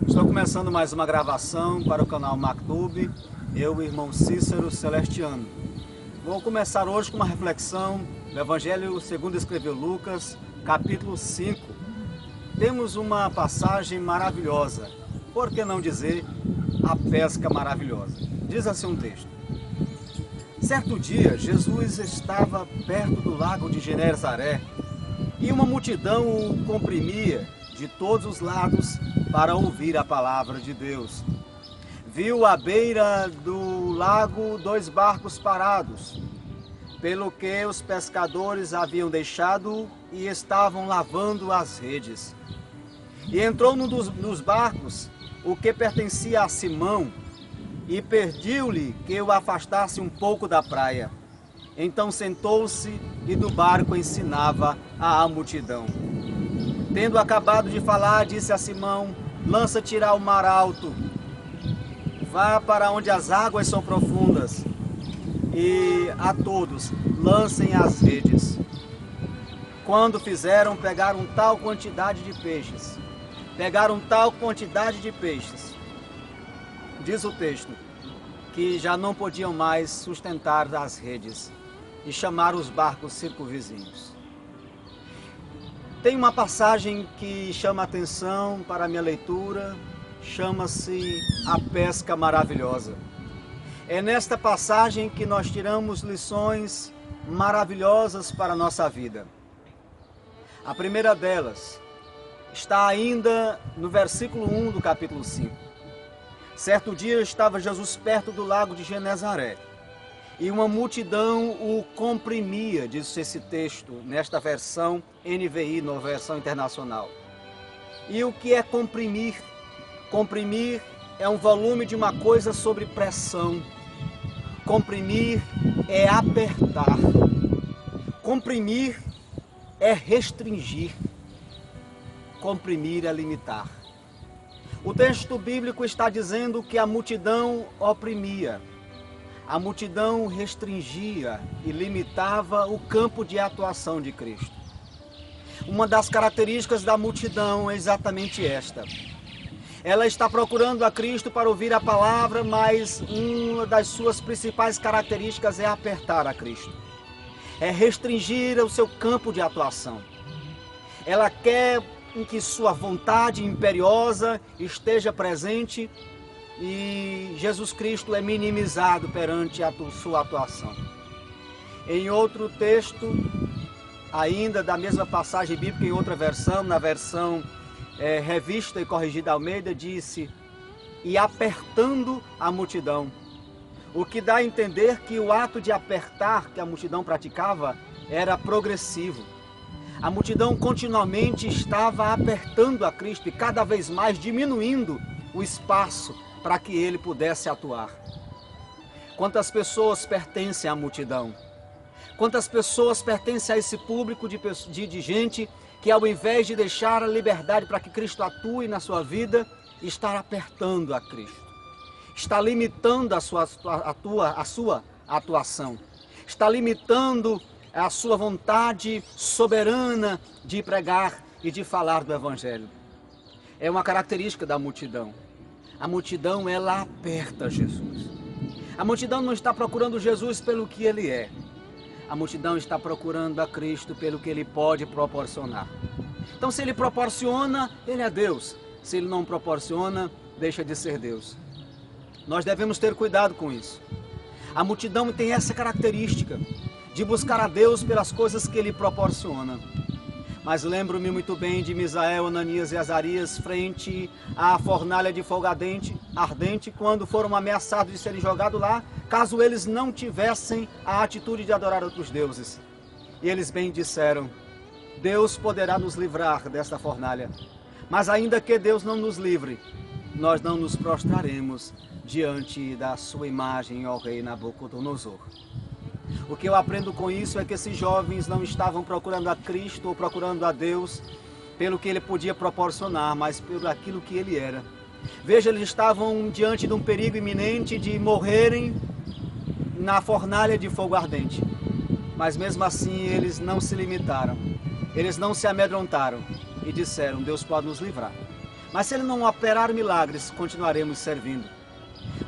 Estou começando mais uma gravação para o canal MacTube, eu, o irmão Cícero Celestiano. Vou começar hoje com uma reflexão do Evangelho segundo escreveu Lucas, capítulo 5. Temos uma passagem maravilhosa, por que não dizer a pesca maravilhosa? Diz assim um texto. Certo dia, Jesus estava perto do lago de Genezaré e uma multidão o comprimia de todos os lados para ouvir a palavra de Deus. Viu à beira do lago 2 barcos parados, pelo que os pescadores haviam deixado e estavam lavando as redes. E entrou num dos barcos, o que pertencia a Simão, e pediu-lhe que o afastasse um pouco da praia. Então sentou-se e do barco ensinava a multidão. Tendo acabado de falar, disse a Simão: lança-te ao mar alto, vá para onde as águas são profundas, e a todos lancem as redes. Quando fizeram, pegaram tal quantidade de peixes. Diz o texto, que já não podiam mais sustentar as redes e chamaram os barcos circunvizinhos. Tem uma passagem que chama a atenção para a minha leitura, chama-se A Pesca Maravilhosa. É nesta passagem que nós tiramos lições maravilhosas para a nossa vida. A primeira delas está ainda no versículo 1 do capítulo 5. Certo dia estava Jesus perto do lago de Genezaré e uma multidão o comprimia, diz esse texto, nesta versão NVI, nova versão internacional. E o que é comprimir? Comprimir é um volume de uma coisa sob pressão. Comprimir é apertar. Comprimir é restringir. Comprimir é limitar. O texto bíblico está dizendo que a multidão oprimia. A multidão restringia e limitava o campo de atuação de Cristo. Uma das características da multidão é exatamente esta. Ela está procurando a Cristo para ouvir a palavra, mas uma das suas principais características é apertar a Cristo. É restringir o seu campo de atuação. Ela quer que sua vontade imperiosa esteja presente e Jesus Cristo é minimizado perante a sua atuação. Em outro texto, ainda da mesma passagem bíblica, em outra versão, na versão revista e corrigida Almeida, disse: e apertando a multidão. O que dá a entender que o ato de apertar que a multidão praticava era progressivo. A multidão continuamente estava apertando a Cristo e cada vez mais diminuindo o espaço para que ele pudesse atuar. Quantas pessoas pertencem à multidão? Quantas pessoas pertencem a esse público de gente que, ao invés de deixar a liberdade para que Cristo atue na sua vida, está apertando a Cristo, está limitando a sua atuação, está limitando a sua vontade soberana de pregar e de falar do Evangelho. É uma característica da multidão. A multidão, ela aperta Jesus. A multidão não está procurando Jesus pelo que ele é. A multidão está procurando a Cristo pelo que ele pode proporcionar. Então, se ele proporciona, ele é Deus. Se ele não proporciona, deixa de ser Deus. Nós devemos ter cuidado com isso. A multidão tem essa característica de buscar a Deus pelas coisas que ele proporciona. Mas lembro-me muito bem de Misael, Ananias e Azarias frente à fornalha de fogo ardente, quando foram ameaçados de serem jogados lá, caso eles não tivessem a atitude de adorar outros deuses. E eles bem disseram: Deus poderá nos livrar desta fornalha, mas ainda que Deus não nos livre, nós não nos prostraremos diante da sua imagem, ó rei Nabucodonosor. O que eu aprendo com isso é que esses jovens não estavam procurando a Cristo ou procurando a Deus pelo que ele podia proporcionar, mas pelo aquilo que ele era. Veja, eles estavam diante de um perigo iminente de morrerem na fornalha de fogo ardente. Mas mesmo assim eles não se limitaram, eles não se amedrontaram e disseram: Deus pode nos livrar. Mas se ele não operar milagres, continuaremos servindo.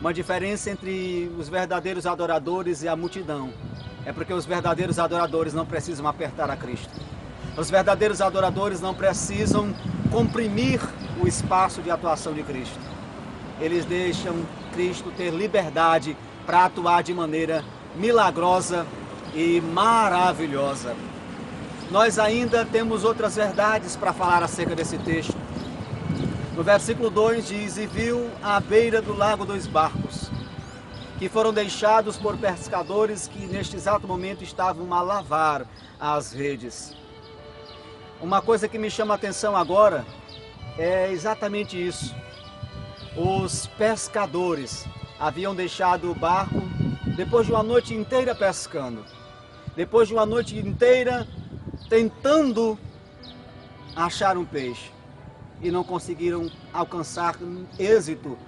Uma diferença entre os verdadeiros adoradores e a multidão é porque os verdadeiros adoradores não precisam apertar a Cristo. Os verdadeiros adoradores não precisam comprimir o espaço de atuação de Cristo. Eles deixam Cristo ter liberdade para atuar de maneira milagrosa e maravilhosa. Nós ainda temos outras verdades para falar acerca desse texto. No versículo 2 diz: e viu à beira do lago 2 barcos, que foram deixados por pescadores que neste exato momento estavam a lavar as redes. Uma coisa que me chama a atenção agora é exatamente isso. Os pescadores haviam deixado o barco depois de uma noite inteira pescando, depois de uma noite inteira tentando achar um peixe, e não conseguiram alcançar êxito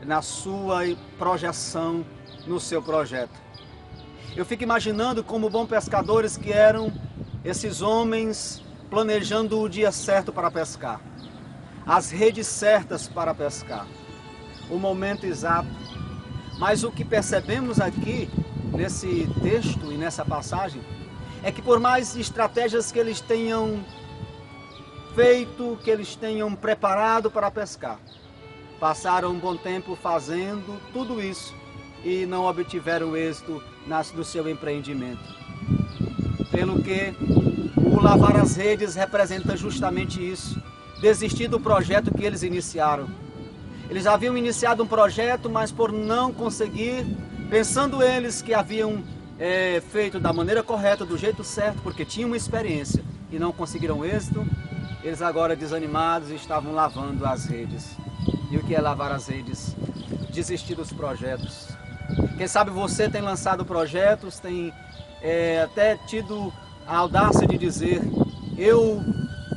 na sua projeção, no seu projeto. Eu fico imaginando como bons pescadores que eram esses homens, planejando o dia certo para pescar, as redes certas para pescar, o momento exato. Mas o que percebemos aqui nesse texto e nessa passagem é que por mais estratégias que eles tenham feito, que eles tenham preparado para pescar, passaram um bom tempo fazendo tudo isso e não obtiveram êxito no seu empreendimento. Pelo que o lavar as redes representa justamente isso, desistir do projeto que eles iniciaram. Eles haviam iniciado um projeto, mas por não conseguir, pensando eles que haviam feito da maneira correta, do jeito certo, porque tinham uma experiência e não conseguiram êxito, eles agora desanimados estavam lavando as redes. E o que é lavar as redes? Desistir dos projetos. Quem sabe você tem lançado projetos, tem até tido a audácia de dizer: eu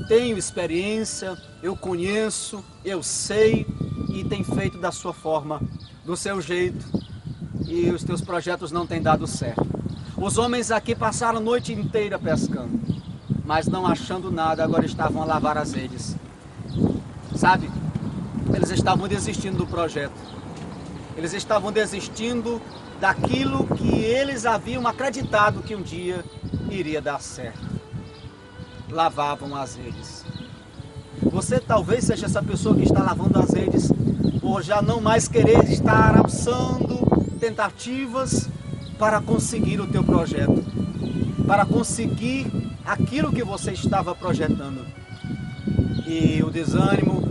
tenho experiência, eu conheço, eu sei, e tem feito da sua forma, do seu jeito, e os teus projetos não têm dado certo. Os homens aqui passaram a noite inteira pescando, mas não achando nada, agora estavam a lavar as redes. Sabe, eles estavam desistindo do projeto. Eles estavam desistindo daquilo que eles haviam acreditado que um dia iria dar certo. Lavavam as redes. Você talvez seja essa pessoa que está lavando as redes por já não mais querer estar alçando tentativas para conseguir o teu projeto, para conseguir aquilo que você estava projetando. E o desânimo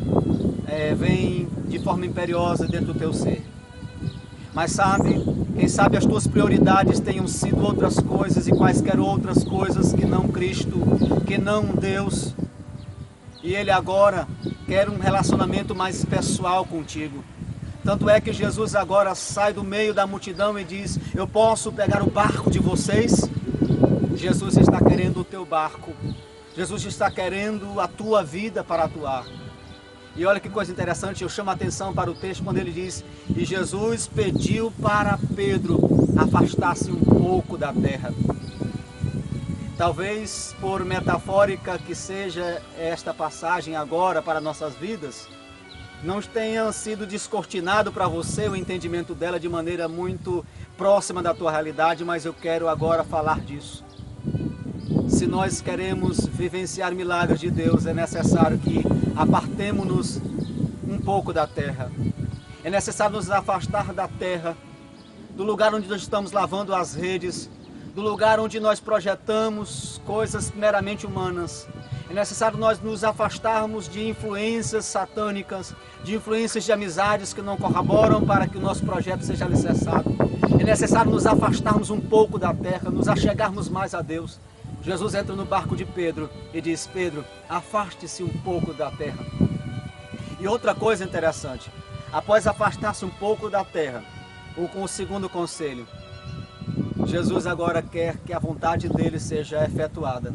vem de forma imperiosa dentro do teu ser. Mas sabe, quem sabe as tuas prioridades tenham sido outras coisas e quaisquer outras coisas que não Cristo, que não Deus. E Ele agora quer um relacionamento mais pessoal contigo. Tanto é que Jesus agora sai do meio da multidão e diz: eu posso pegar o barco de vocês? Jesus está querendo o teu barco. Jesus está querendo a tua vida para atuar. E olha que coisa interessante, eu chamo a atenção para o texto quando ele diz: e Jesus pediu para Pedro afastar-se um pouco da terra. Talvez por metafórica que seja esta passagem agora para nossas vidas, não tenha sido descortinado para você o entendimento dela de maneira muito próxima da tua realidade, mas eu quero agora falar disso. Se nós queremos vivenciar milagres de Deus, é necessário que apartemo-nos um pouco da terra. É necessário nos afastar da terra, do lugar onde nós estamos lavando as redes, do lugar onde nós projetamos coisas meramente humanas. É necessário nós nos afastarmos de influências satânicas, de influências de amizades que não corroboram para que o nosso projeto seja alicerçado. É necessário nos afastarmos um pouco da terra, nos achegarmos mais a Deus. Jesus entra no barco de Pedro e diz: Pedro, afaste-se um pouco da terra. E outra coisa interessante, após afastar-se um pouco da terra, com o segundo conselho, Jesus agora quer que a vontade dele seja efetuada.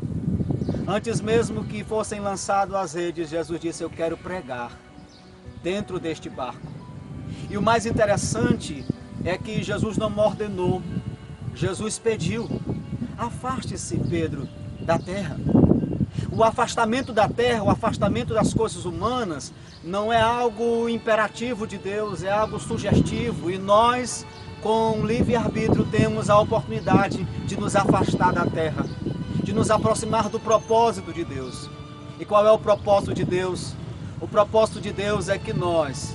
Antes mesmo que fossem lançadas as redes, Jesus disse: eu quero pregar dentro deste barco. E o mais interessante é que Jesus não ordenou, Jesus pediu: afaste-se, Pedro, da terra. O afastamento da terra, o afastamento das coisas humanas, não é algo imperativo de Deus, é algo sugestivo. E nós, com livre-arbítrio, temos a oportunidade de nos afastar da terra, de nos aproximar do propósito de Deus. E qual é o propósito de Deus? O propósito de Deus é que nós,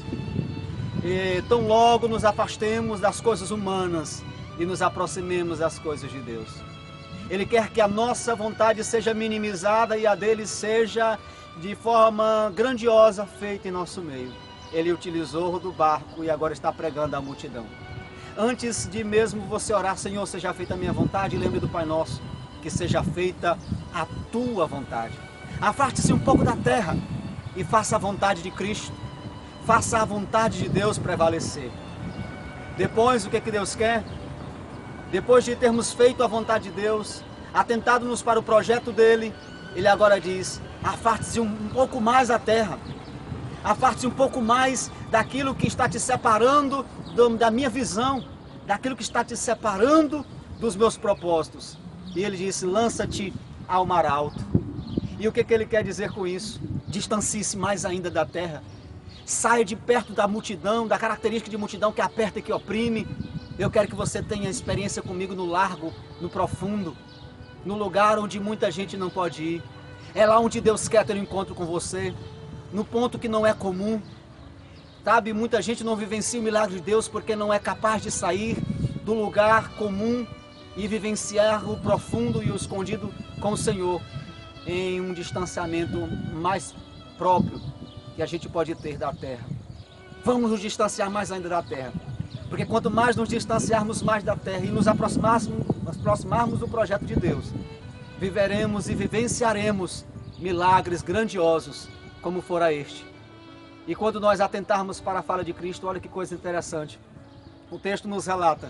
tão logo nos afastemos das coisas humanas e nos aproximemos das coisas de Deus. Ele quer que a nossa vontade seja minimizada e a dele seja de forma grandiosa feita em nosso meio. Ele utilizou do barco e agora está pregando à multidão. Antes de mesmo você orar, Senhor, seja feita a minha vontade, lembre do Pai Nosso, que seja feita a tua vontade. Afaste-se um pouco da terra e faça a vontade de Cristo. Faça a vontade de Deus prevalecer. Depois, o que Deus quer? Depois de termos feito a vontade de Deus, atentado-nos para o projeto dele, ele agora diz: afaste-se um pouco mais da terra. Afaste-se um pouco mais daquilo que está te separando da minha visão, daquilo que está te separando dos meus propósitos. E ele disse: lança-te ao mar alto. E o que ele quer dizer com isso? Distancie-se mais ainda da terra. Saia de perto da multidão, da característica de multidão que aperta e que oprime. Eu quero que você tenha experiência comigo no largo, no profundo, no lugar onde muita gente não pode ir. É lá onde Deus quer ter um encontro com você, no ponto que não é comum. Sabe, muita gente não vivencia o milagre de Deus porque não é capaz de sair do lugar comum e vivenciar o profundo e o escondido com o Senhor em um distanciamento mais próprio que a gente pode ter da terra. Vamos nos distanciar mais ainda da terra, porque quanto mais nos distanciarmos mais da terra e nos aproximarmos do projeto de Deus, viveremos e vivenciaremos milagres grandiosos como fora este. E quando nós atentarmos para a fala de Cristo, olha que coisa interessante. O texto nos relata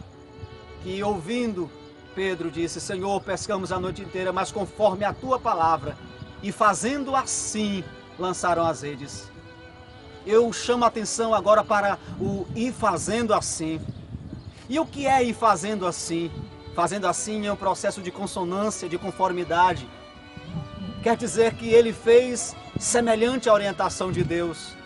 que, ouvindo, Pedro disse: Senhor, pescamos a noite inteira, mas conforme a tua palavra, e fazendo assim, lançaram as redes. Eu chamo a atenção agora para o ir fazendo assim. E o que é ir fazendo assim? Fazendo assim é um processo de consonância, de conformidade. Quer dizer que ele fez semelhante à orientação de Deus.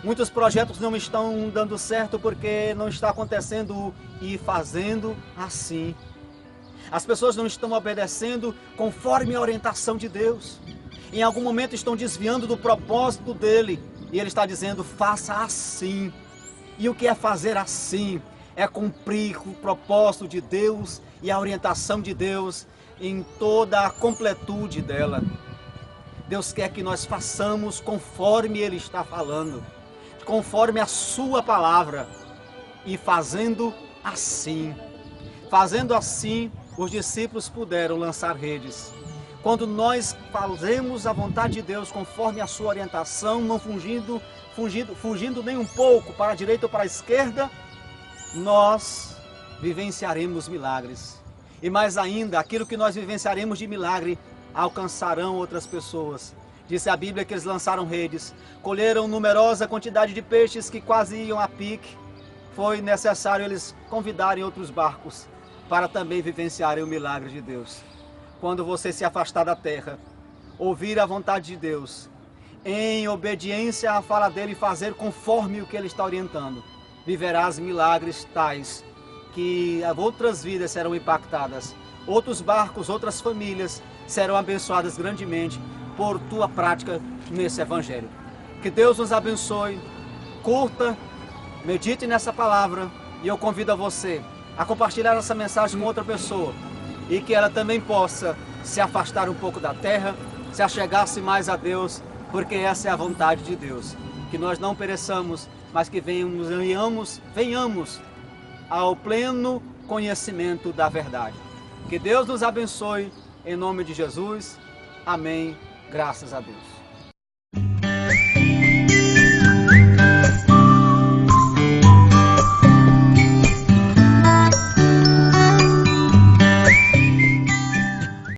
Muitos projetos não estão dando certo porque não está acontecendo o ir fazendo assim. As pessoas não estão obedecendo conforme a orientação de Deus. Em algum momento estão desviando do propósito dele. E ele está dizendo: faça assim. E o que é fazer assim? É cumprir o propósito de Deus e a orientação de Deus em toda a completude dela. Deus quer que nós façamos conforme ele está falando, conforme a sua palavra. E fazendo assim. Fazendo assim, os discípulos puderam lançar redes. Quando nós fazemos a vontade de Deus conforme a sua orientação, não fugindo nem um pouco para a direita ou para a esquerda, nós vivenciaremos milagres. E mais ainda, aquilo que nós vivenciaremos de milagre, alcançarão outras pessoas. Disse a Bíblia que eles lançaram redes, colheram numerosa quantidade de peixes que quase iam a pique. Foi necessário eles convidarem outros barcos para também vivenciarem o milagre de Deus. Quando você se afastar da terra, ouvir a vontade de Deus, em obediência à fala dele, fazer conforme o que ele está orientando, viverás milagres tais que outras vidas serão impactadas, outros barcos, outras famílias serão abençoadas grandemente por tua prática nesse evangelho. Que Deus nos abençoe, curta, medite nessa palavra e eu convido a você a compartilhar essa mensagem com outra pessoa e que ela também possa se afastar um pouco da terra, se achegar-se mais a Deus, porque essa é a vontade de Deus. Que nós não pereçamos, mas que venhamos ao pleno conhecimento da verdade. Que Deus nos abençoe, em nome de Jesus. Amém. Graças a Deus.